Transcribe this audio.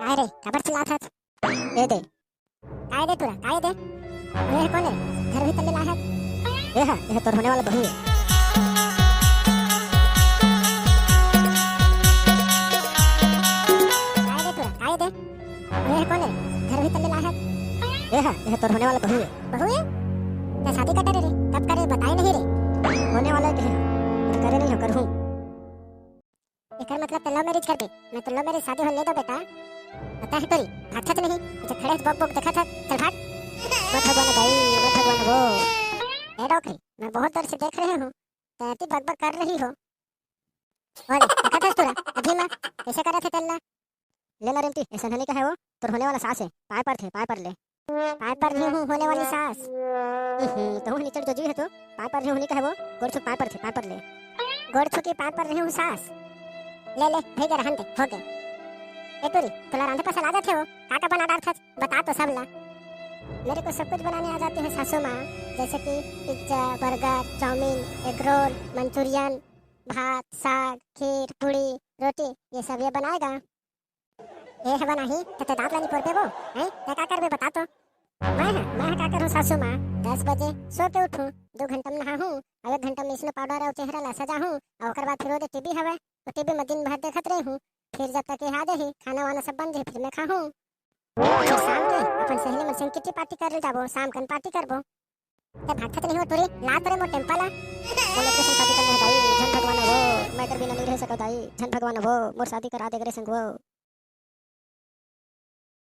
काय रे खबर चिल्लात हत दे दे काय दे तुला काय दे हे कोण आहे घर भीतर लेला है यह तोर होने वाला बहू है। काय दे तुला काय दे हे कोण है घर भीतर लेला है यह तोर होने वाला बहू है। बहू है क्या शादी कर रे कब करे बताए नहीं रे होने वाला है पर करे नहीं हो कर हूँ। एकर मतलब तो लव मैरिज कर दे मैं तो लव मैरिज शादी होने दो बेटा पता है तोरी भागत नहीं अच्छा खड़े बक बक देखा था चल भाग मत भगवान भाई मत भगवान वो ए डॉक्टर मैं बहुत देर से देख रही हूँ तैती बक बक कर रही हो बोले देखा था तोरा अभी मैं कैसे कर रहे थे तेला लेना रेंटी ऐसा नहीं का है वो तोर होने वाला सास है पाए पर ले पाए पर भी हूँ होने वाली सास तो हूँ नीचे जो जी है तो पाए पर होने का है वो गोड़ छुप पाए पर ले गोड़ छुकी पाए पर रही हूँ सास ले ले भेज रहन दे हो गए ए तोरी तुला रांधे पसंद आ जाते हो का बना डाल था बता तो सब ला मेरे को सब कुछ बनाने आ जाते हैं सासू माँ जैसे कि pizza burger chowmein egg roll manchurian भात साग खीर पूड़ी रोटी ये सब ये बनाएगा ये है बनाही तो दांत लानी पड़ पे वो हैं क्या करबे बता तो मैं क्या करूँ सासू माँ 10 बजे सो के उठूँ 2 घंटा में नहाऊँ और 1 घंटा में इसमें पाउडर और चेहरा ला सजाऊँ और ओकर बाद फिर वो टीवी हवे तो टीवी में दिन भर देखत रही हूँ फिर जब तक आ जाही खाना वाना सब बन जाए फिर मैं खाऊँ फिर शाम के अपन सहेली मन संग किटी पार्टी कर जाबो शाम कन पार्टी करबो तब भागत नहीं हो तोरी ला तोरे मो टेम्पल बोले कृष्ण शादी करने है भाई झन भगवान वो मैं कर बिना नहीं रह सकता भाई झन भगवान वो मोर शादी करा दे करे संग वो